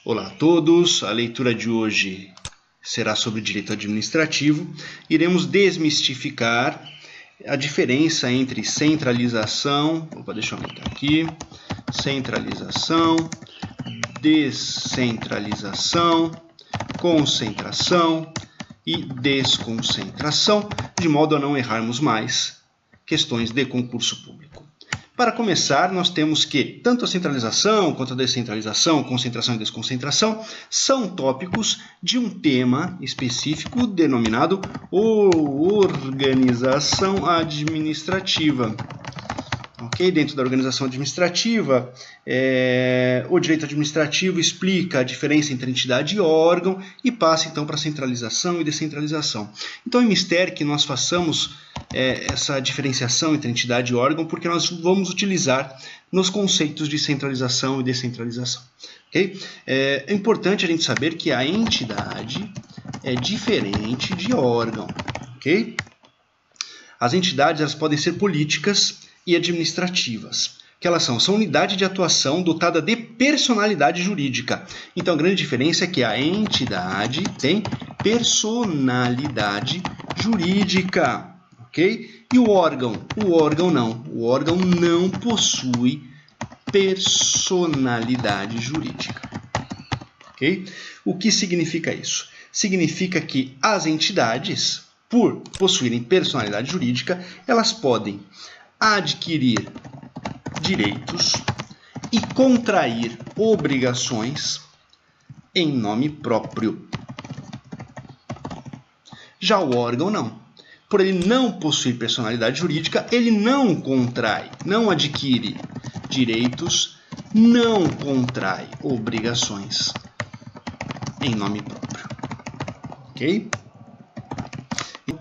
Olá a todos, a leitura de hoje será sobre direito administrativo. Iremos desmistificar a diferença entre centralização, deixa eu aumentar aqui, centralização, descentralização, concentração e desconcentração, de modo a não errarmos mais questões de concurso público. Para começar, nós temos que tanto a centralização quanto a descentralização, concentração e desconcentração são tópicos de um tema específico denominado organização administrativa. Okay? Dentro da organização administrativa, o direito administrativo explica a diferença entre entidade e órgão e passa então para centralização e descentralização. Então é mistério que nós façamos essa diferenciação entre entidade e órgão, porque nós vamos utilizar nos conceitos de centralização e descentralização. Okay? É importante a gente saber que a entidade é diferente de órgão. Okay? As entidades elas podem ser políticas e administrativas. Que elas são unidade de atuação dotada de personalidade jurídica. Então a grande diferença é que a entidade tem personalidade jurídica. Okay? E o órgão não. O órgão não possui personalidade jurídica. Okay? O que significa isso? Significa que as entidades, por possuírem personalidade jurídica, elas podem adquirir direitos e contrair obrigações em nome próprio. Já o órgão não. Por ele não possuir personalidade jurídica, ele não contrai, não adquire direitos, não contrai obrigações em nome próprio. Ok?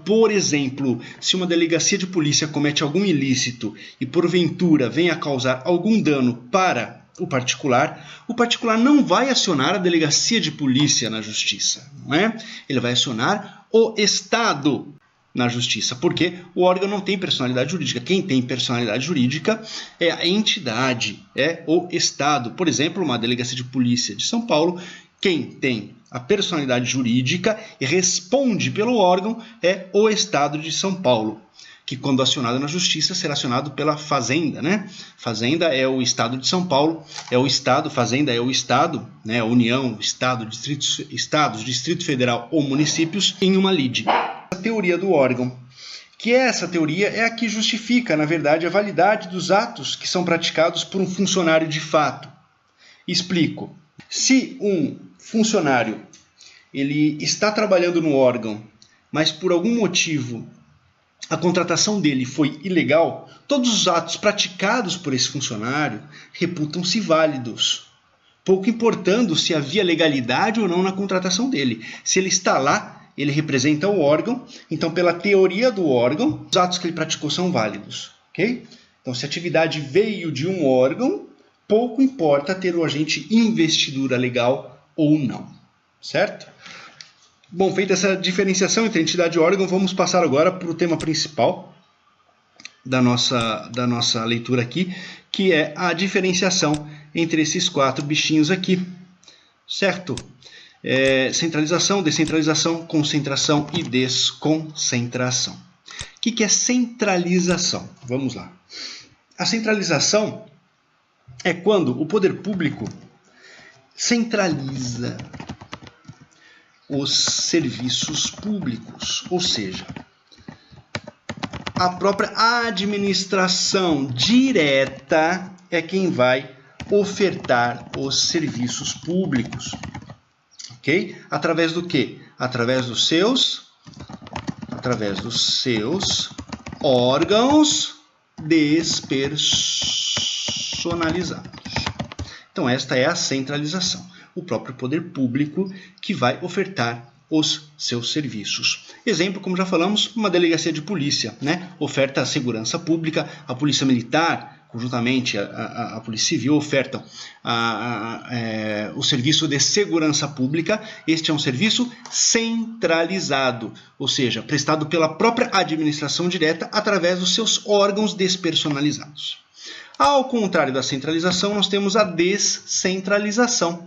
Por exemplo, se uma delegacia de polícia comete algum ilícito e porventura venha a causar algum dano para o particular não vai acionar a delegacia de polícia na justiça, não é? Ele vai acionar o Estado na justiça, porque o órgão não tem personalidade jurídica. Quem tem personalidade jurídica é a entidade, é o Estado. Por exemplo, uma delegacia de polícia de São Paulo, quem tem a personalidade jurídica e responde pelo órgão é o Estado de São Paulo, que quando acionado na justiça será acionado pela Fazenda, né? Fazenda é o Estado de São Paulo, é o Estado, Fazenda é o Estado, né? A União, Estado, Estados, Distrito Federal ou municípios em uma lide. A teoria do órgão, que essa teoria é a que justifica, na verdade, a validade dos atos que são praticados por um funcionário de fato. Explico. Se um funcionário ele está trabalhando no órgão, mas por algum motivo a contratação dele foi ilegal, todos os atos praticados por esse funcionário reputam-se válidos, pouco importando se havia legalidade ou não na contratação dele. Se ele está lá, ele representa o órgão, então pela teoria do órgão, os atos que ele praticou são válidos. Okay? Então se a atividade veio de um órgão, pouco importa ter o agente investidura legal ou não. Certo? Bom, feita essa diferenciação entre entidade e órgão, vamos passar agora para o tema principal da nossa leitura aqui, que é a diferenciação entre esses quatro bichinhos aqui. Certo? Centralização, descentralização, concentração e desconcentração. O que é centralização? Vamos lá. A centralização é quando o poder público centraliza os serviços públicos, ou seja, a própria administração direta é quem vai ofertar os serviços públicos. Ok? Através do quê? Através dos seus órgãos despersonalizados. Então esta é a centralização. O próprio poder público que vai ofertar os seus serviços. Exemplo, como já falamos, uma delegacia de polícia, né? Oferta a segurança pública, a polícia militar conjuntamente a Polícia Civil, ofertam o serviço de segurança pública. Este é um serviço centralizado, ou seja, prestado pela própria administração direta através dos seus órgãos despersonalizados. Ao contrário da centralização, nós temos a descentralização,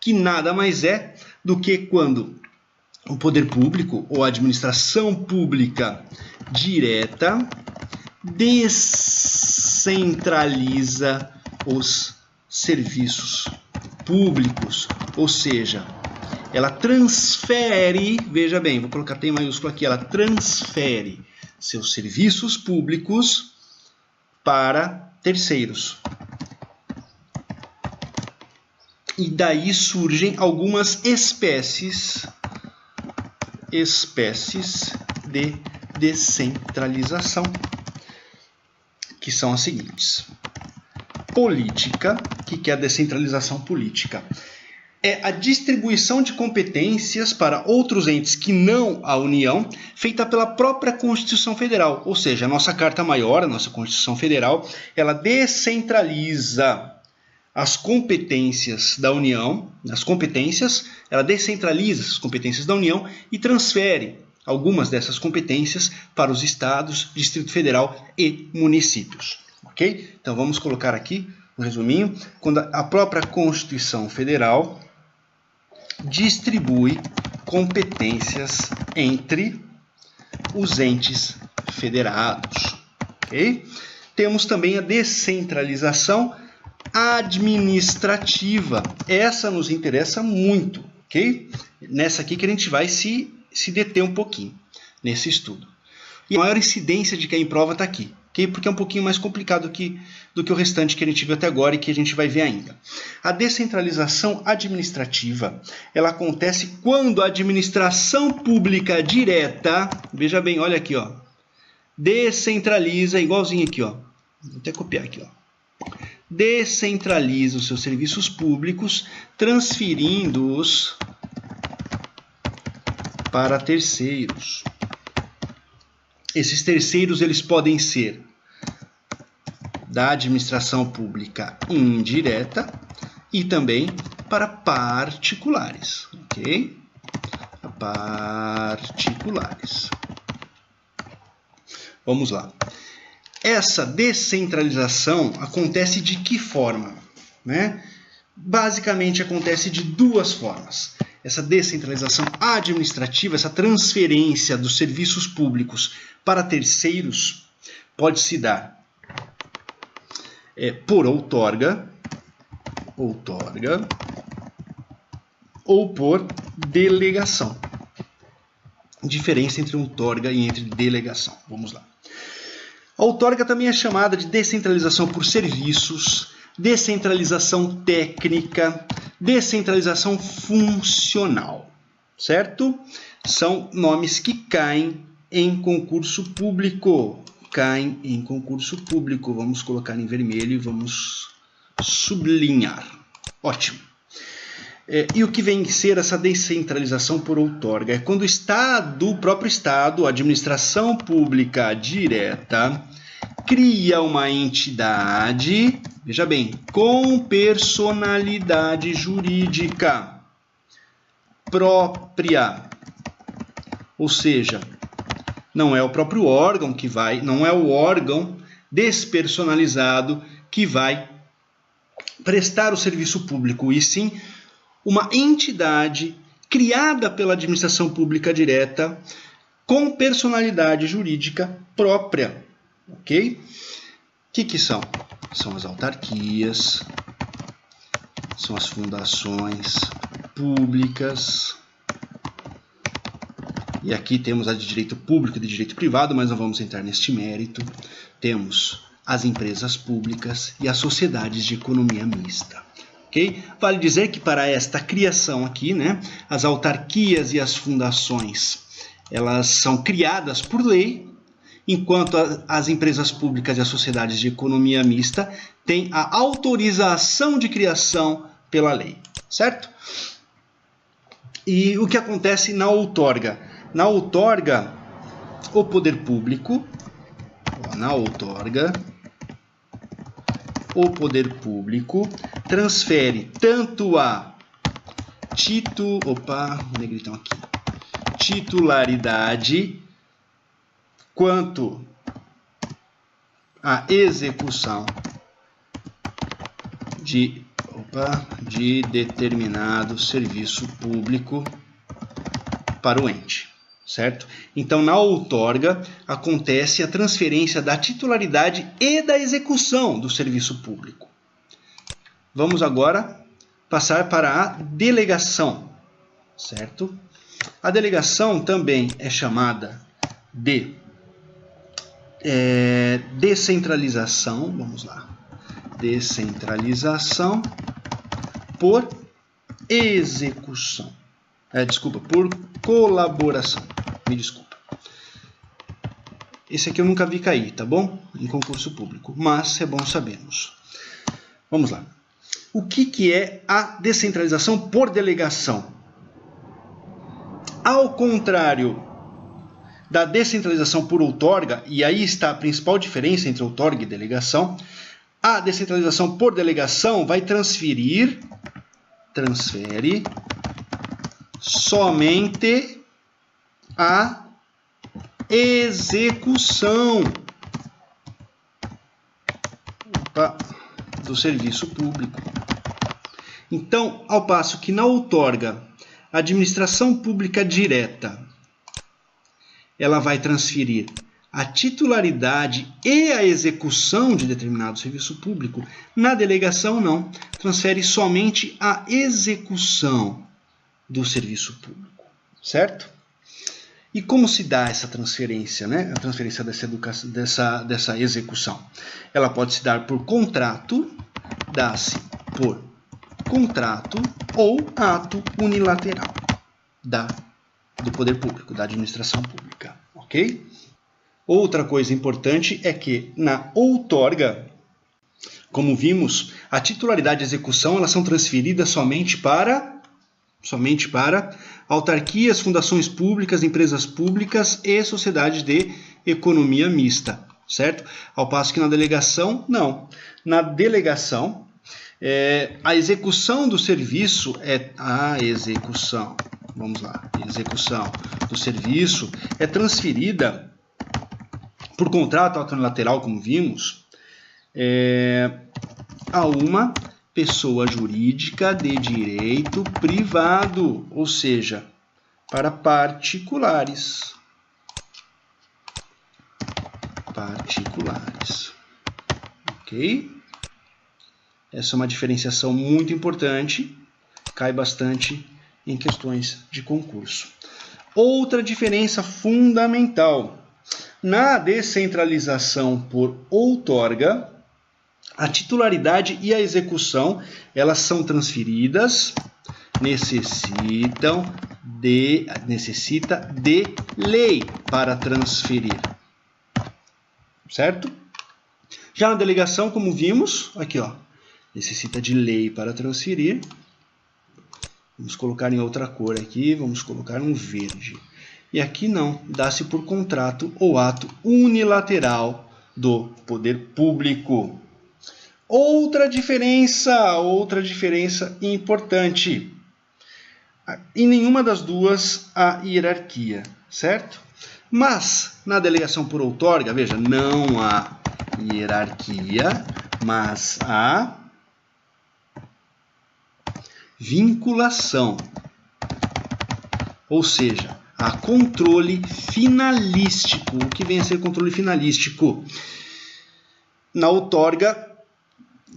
que nada mais é do que quando o poder público ou a administração pública direta descentraliza os serviços públicos, ou seja, ela transfere, veja bem, vou colocar T maiúsculo aqui, ela transfere seus serviços públicos para terceiros. E daí surgem algumas espécies de descentralização, que são as seguintes. Política, que é a descentralização política? É a distribuição de competências para outros entes que não a União, feita pela própria Constituição Federal. Ou seja, a nossa Carta Maior, a nossa Constituição Federal, ela descentraliza as competências da União, ela descentraliza as competências da União e transfere algumas dessas competências para os estados, Distrito Federal e municípios. Ok? Então vamos colocar aqui um resuminho. Quando a própria Constituição Federal distribui competências entre os entes federados. Ok? Temos também a descentralização administrativa. Essa nos interessa muito, ok? Nessa aqui que a gente vai se deter um pouquinho nesse estudo. E a maior incidência de quem em prova está aqui, ok? Porque é um pouquinho mais complicado do que o restante que a gente viu até agora e que a gente vai ver ainda. A descentralização administrativa, ela acontece quando a administração pública direta, veja bem, olha aqui, ó, descentraliza, igualzinho aqui, ó, vou até copiar aqui, ó. Descentraliza os seus serviços públicos, transferindo-os para terceiros. Esses terceiros eles podem ser da administração pública indireta e também para particulares, ok? Particulares. Vamos lá. Essa descentralização acontece de que forma? Né? Basicamente acontece de duas formas. Essa descentralização administrativa, essa transferência dos serviços públicos para terceiros, pode se dar por outorga ou por delegação. Diferença entre outorga e entre delegação. Vamos lá. A outorga também é chamada de descentralização por serviços, descentralização técnica, descentralização funcional, certo? São nomes que caem em concurso público. Caem em concurso público. Vamos colocar em vermelho e vamos sublinhar. Ótimo. E o que vem ser essa descentralização por outorga? É quando o próprio Estado, a administração pública direta, cria uma entidade, veja bem, com personalidade jurídica própria. Ou seja, não é o próprio órgão que vai, não é o órgão despersonalizado que vai prestar o serviço público, e sim uma entidade criada pela administração pública direta com personalidade jurídica própria, ok? O que são? São as autarquias, são as fundações públicas, e aqui temos a de direito público e de direito privado, mas não vamos entrar neste mérito. Temos as empresas públicas e as sociedades de economia mista. Okay? Vale dizer que para esta criação aqui, né, as autarquias e as fundações, elas são criadas por lei, enquanto as empresas públicas e as sociedades de economia mista têm a autorização de criação pela lei, certo? E o que acontece na outorga? Na outorga, o poder público, na outorga, o poder público transfere tanto a titularidade quanto a execução de determinado serviço público para o ente, certo? Então, na outorga, acontece a transferência da titularidade e da execução do serviço público. Vamos agora passar para a delegação, certo? A delegação também é chamada de descentralização, vamos lá, descentralização por execução, por colaboração, me desculpa. Esse aqui eu nunca vi cair, tá bom? Em concurso público, mas é bom sabermos. Vamos lá. O que é a descentralização por delegação? Ao contrário da descentralização por outorga, e aí está a principal diferença entre outorga e delegação, a descentralização por delegação vai transfere somente a execução do serviço público. Então, ao passo que na outorga, a administração pública direta, ela vai transferir a titularidade e a execução de determinado serviço público, na delegação não, transfere somente a execução do serviço público, certo? E como se dá essa transferência, né? A transferência dessa execução? Ela pode se dar por contrato, dá-se por contrato ou ato unilateral do poder público, da administração pública, ok? Outra coisa importante é que na outorga, como vimos, a titularidade e a execução elas são transferidas somente para autarquias, fundações públicas, empresas públicas e sociedades de economia mista, certo? Ao passo que na delegação, não. Na delegação, a execução do serviço execução do serviço é transferida por contrato unilateral, como vimos, a uma pessoa jurídica de direito privado, ou seja, para particulares. Ok? Essa é uma diferenciação muito importante, cai bastante em questões de concurso. Outra diferença fundamental. Na descentralização por outorga, a titularidade e a execução, elas são transferidas, necessita de lei para transferir, certo? Já na delegação, como vimos, aqui ó, necessita de lei para transferir. Vamos colocar em outra cor aqui, vamos colocar um verde. E aqui não, dá-se por contrato ou ato unilateral do poder público. Outra diferença importante. Em nenhuma das duas há hierarquia, certo? Mas na delegação por outorga, veja, não há hierarquia, mas há vinculação. Ou seja, há controle finalístico. O que vem a ser controle finalístico? Na outorga,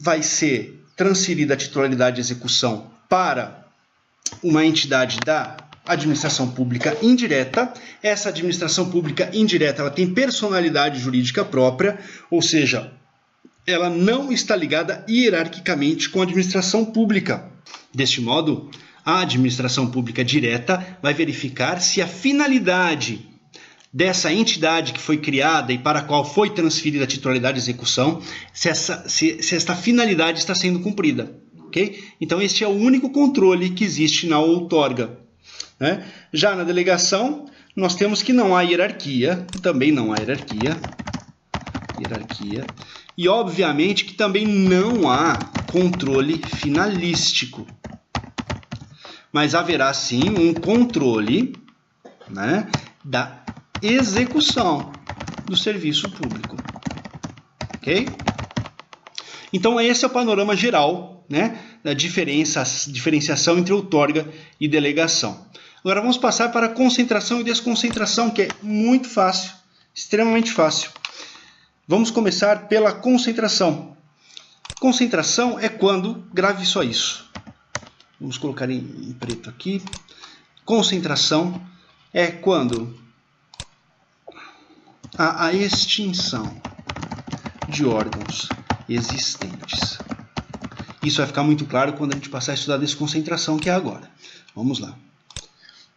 vai ser transferida a titularidade e execução para uma entidade da administração pública indireta. Essa administração pública indireta ela tem personalidade jurídica própria, ou seja, ela não está ligada hierarquicamente com a administração pública. Deste modo, a administração pública direta vai verificar se a finalidade dessa entidade que foi criada e para a qual foi transferida a titularidade e execução, se esta finalidade está sendo cumprida. Okay? Então, este é o único controle que existe na outorga. Né? Já na delegação, nós temos que não há hierarquia, também não há hierarquia, E obviamente que também não há controle finalístico, mas haverá sim um controle, né, da execução do serviço público. Ok? Então esse é o panorama geral, né, da diferenciação entre outorga e delegação. Agora vamos passar para concentração e desconcentração, que é muito fácil, extremamente fácil. Vamos começar pela concentração. Concentração é quando, grave só isso. Vamos colocar em preto aqui. Concentração é quando há a extinção de órgãos existentes. Isso vai ficar muito claro quando a gente passar a estudar a desconcentração, que é agora. Vamos lá.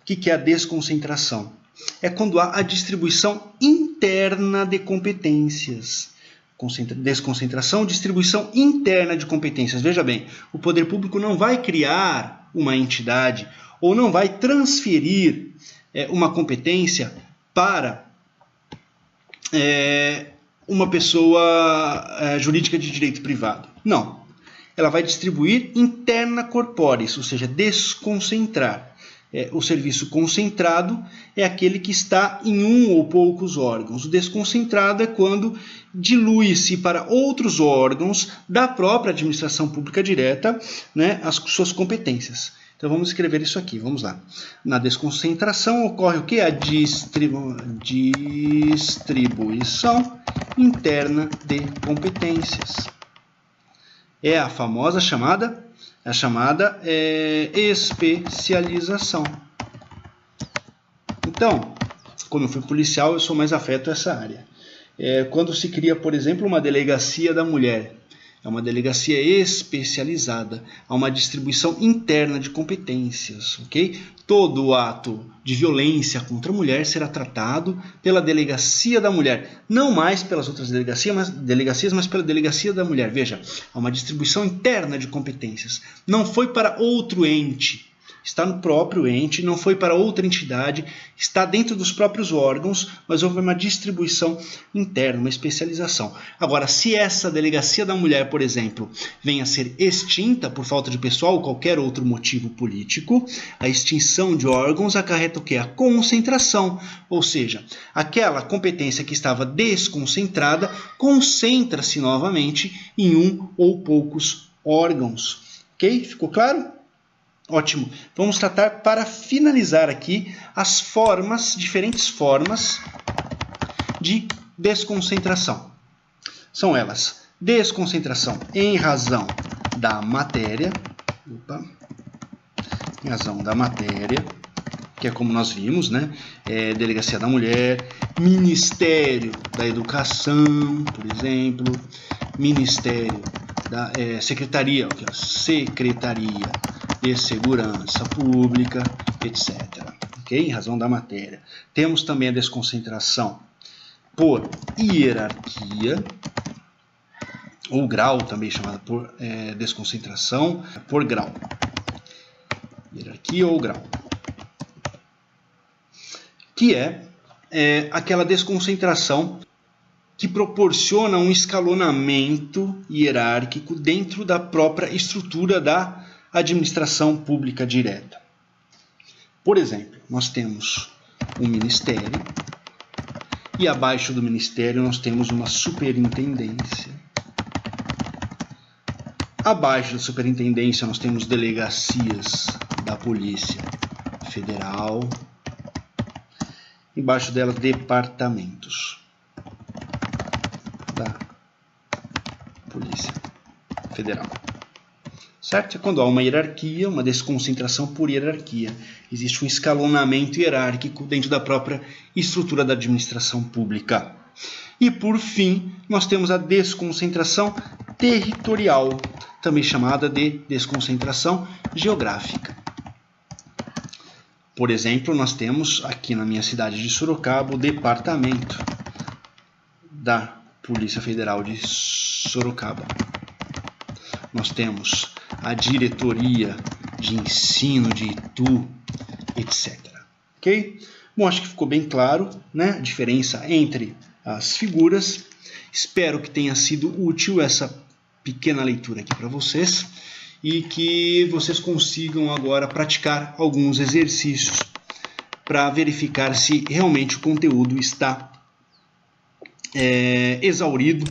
O que é a desconcentração? É quando há a distribuição interna de competências. Desconcentração, distribuição interna de competências. Veja bem, o poder público não vai criar uma entidade ou não vai transferir uma competência para uma pessoa jurídica de direito privado. Não. Ela vai distribuir interna corporis, ou seja, desconcentrar. O serviço concentrado é aquele que está em um ou poucos órgãos. O desconcentrado é quando dilui-se para outros órgãos da própria administração pública direta, né, as suas competências. Então vamos escrever isso aqui, vamos lá. Na desconcentração ocorre o quê? A distribuição interna de competências. É a famosa chamada especialização. Então, como eu fui policial, eu sou mais afeto a essa área. Quando se cria, por exemplo, uma delegacia da mulher, é uma delegacia especializada, há uma distribuição interna de competências, ok? Todo ato de violência contra a mulher será tratado pela delegacia da mulher, não mais pelas outras delegacias, mas pela delegacia da mulher. Veja, há uma distribuição interna de competências. Não foi para outro ente, está no próprio ente, não foi para outra entidade, está dentro dos próprios órgãos, mas houve uma distribuição interna, uma especialização. Agora, se essa delegacia da mulher, por exemplo, venha a ser extinta por falta de pessoal ou qualquer outro motivo político, a extinção de órgãos acarreta o quê? A concentração, ou seja, aquela competência que estava desconcentrada concentra-se novamente em um ou poucos órgãos. Ok? Ficou claro? Ótimo. Vamos tratar, para finalizar aqui, as diferentes formas de desconcentração. São elas: desconcentração em razão da matéria, que é como nós vimos, né? Delegacia da Mulher, Ministério da Educação, por exemplo, Ministério da Secretaria de Segurança Pública, etc. Ok? Em razão da matéria. Temos também a desconcentração por hierarquia, ou grau, também chamada por desconcentração por grau. Hierarquia ou grau. Que é aquela desconcentração que proporciona um escalonamento hierárquico dentro da própria estrutura da administração pública direta. Por exemplo, nós temos um ministério e abaixo do ministério nós temos uma superintendência. Abaixo da superintendência nós temos delegacias da Polícia Federal. Embaixo dela, departamentos da Polícia Federal. Certo? É quando há uma hierarquia, uma desconcentração por hierarquia. Existe um escalonamento hierárquico dentro da própria estrutura da administração pública. E, por fim, nós temos a desconcentração territorial, também chamada de desconcentração geográfica. Por exemplo, nós temos aqui na minha cidade de Sorocaba o departamento da Polícia Federal de Sorocaba. Nós temos a diretoria de ensino de Itu, etc. Ok? Bom, acho que ficou bem claro, né, a diferença entre as figuras. Espero que tenha sido útil essa pequena leitura aqui para vocês e que vocês consigam agora praticar alguns exercícios para verificar se realmente o conteúdo está exaurido,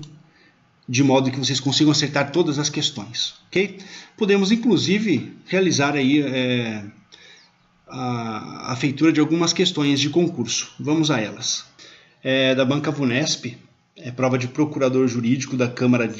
de modo que vocês consigam acertar todas as questões, ok? Podemos, inclusive, realizar aí a feitura de algumas questões de concurso. Vamos a elas. Da Banca VUNESP, prova de procurador jurídico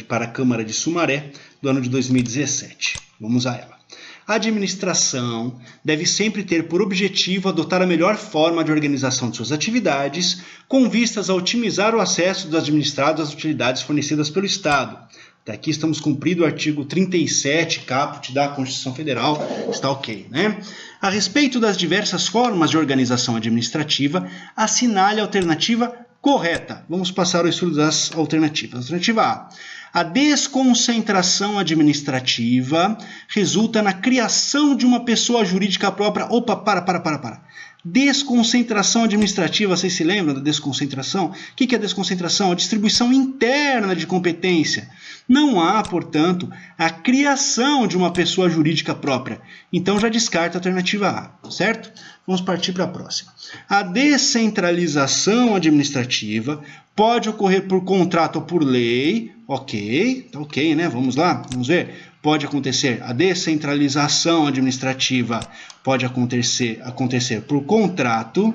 para a Câmara de Sumaré, do ano de 2017. Vamos a ela. A administração deve sempre ter por objetivo adotar a melhor forma de organização de suas atividades, com vistas a otimizar o acesso dos administrados às utilidades fornecidas pelo Estado. Até aqui estamos cumprindo o artigo 37, caput da Constituição Federal, está ok, né? A respeito das diversas formas de organização administrativa, assinale a alternativa correta. Vamos passar ao estudo das alternativas. Alternativa A. A desconcentração administrativa resulta na criação de uma pessoa jurídica própria. Opa, para. Desconcentração administrativa, vocês se lembram da desconcentração? O que é desconcentração? A distribuição interna de competência. Não há, portanto, a criação de uma pessoa jurídica própria. Então já descarta a alternativa A, certo? Vamos partir para a próxima. A descentralização administrativa pode ocorrer por contrato ou por lei. Ok, tá ok, né? Vamos lá, vamos ver. Pode acontecer a descentralização administrativa, pode acontecer por contrato.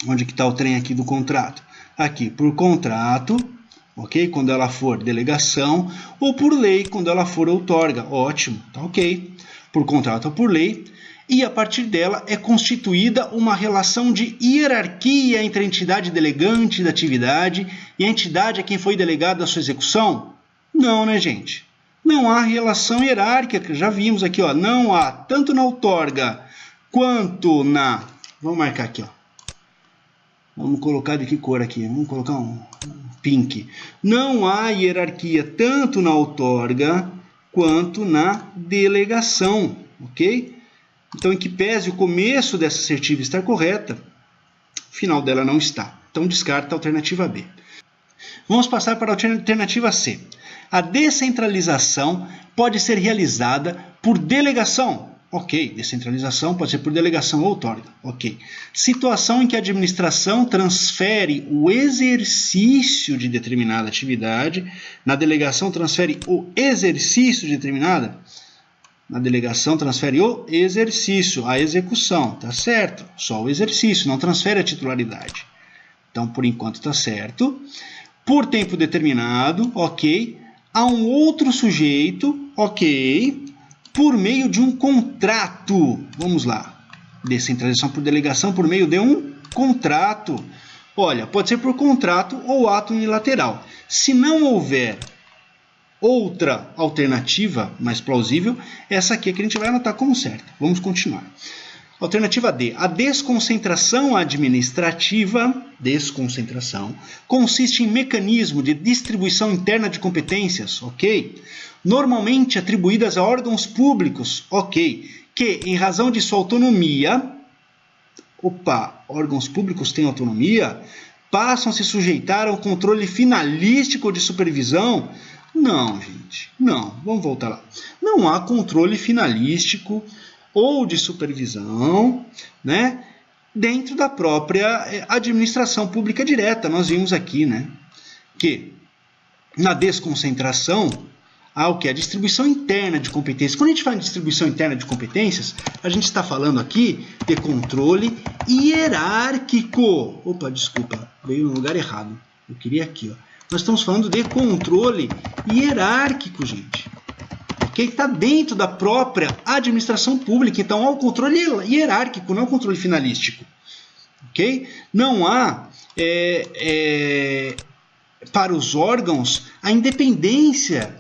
Onde que está o trem aqui do contrato? Aqui, por contrato, ok? Quando ela for delegação, ou por lei, quando ela for outorga. Ótimo, tá ok. Por contrato ou por lei. E a partir dela é constituída uma relação de hierarquia entre a entidade delegante da atividade e a entidade a quem foi delegada a sua execução? Não, né, gente? Não há relação hierárquica, já vimos aqui, ó, não há, tanto na outorga quanto na... Vamos marcar aqui, ó. Vamos colocar de que cor aqui? Vamos colocar um pink. Não há hierarquia tanto na outorga quanto na delegação, ok? Então, em que pese o começo dessa assertiva estar correta, o final dela não está. Então, descarta a alternativa B. Vamos passar para a alternativa C. A descentralização pode ser realizada por delegação. Ok, descentralização pode ser por delegação ou outorga. Ok. Situação em que a administração transfere o exercício de determinada atividade. Na delegação transfere o exercício de determinada. Na delegação transfere o exercício, a execução. Tá certo? Só o exercício, não transfere a titularidade. Então, por enquanto, está certo. Por tempo determinado, ok. A um outro sujeito, ok. Por meio de um contrato. Vamos lá. Descentralização por delegação por meio de um contrato. Olha, pode ser por contrato ou ato unilateral. Se não houver outra alternativa mais plausível, essa aqui é que a gente vai anotar como certa. Vamos continuar. Alternativa D. A desconcentração administrativa, consiste em mecanismo de distribuição interna de competências, ok? Normalmente atribuídas a órgãos públicos, ok? Que, em razão de sua autonomia, órgãos públicos têm autonomia, passam a se sujeitar ao controle finalístico ou de supervisão. Não, gente, não. Vamos voltar lá. Não há controle finalístico ou de supervisão, né, dentro da própria administração pública direta. Nós vimos aqui, né, que na desconcentração há o que? A distribuição interna de competências. Quando a gente fala em distribuição interna de competências, a gente está falando aqui de controle hierárquico. Desculpa, veio no lugar errado. Eu queria aqui, ó. Nós estamos falando de controle hierárquico, gente. Que está dentro da própria administração pública. Então, há o controle hierárquico, não o controle finalístico. Ok? Não há, para os órgãos, a independência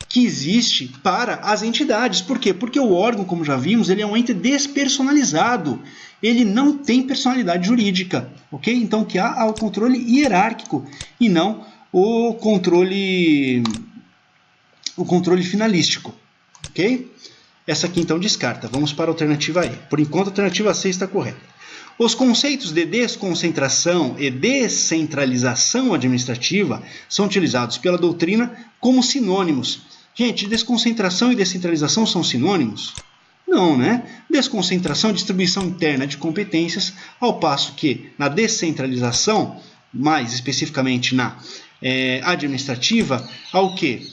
que existe para as entidades. Por quê? Porque o órgão, como já vimos, ele é um ente despersonalizado. Ele não tem personalidade jurídica. Ok? Então, que há o controle hierárquico e não o controle finalístico, ok? Essa aqui então descarta. Vamos para a alternativa E. Por enquanto a alternativa C está correta. Os conceitos de desconcentração e descentralização administrativa são utilizados pela doutrina como sinônimos. Gente, desconcentração e descentralização são sinônimos? Não, né? Desconcentração é distribuição interna de competências, ao passo que na descentralização, mais especificamente na administrativa, há o quê?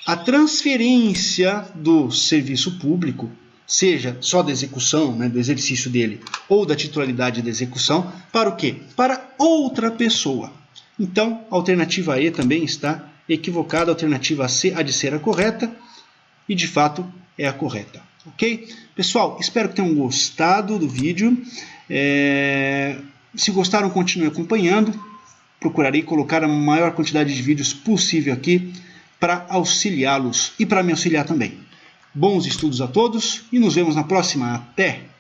A transferência do serviço público, seja só da execução, né, do exercício dele, ou da titularidade da execução, para o quê? Para outra pessoa. Então, a alternativa E também está equivocada, a alternativa C há de ser a correta, e de fato é a correta. Ok? Pessoal, espero que tenham gostado do vídeo. Se gostaram, continue acompanhando. Procurarei colocar a maior quantidade de vídeos possível aqui para auxiliá-los e para me auxiliar também. Bons estudos a todos e nos vemos na próxima. Até!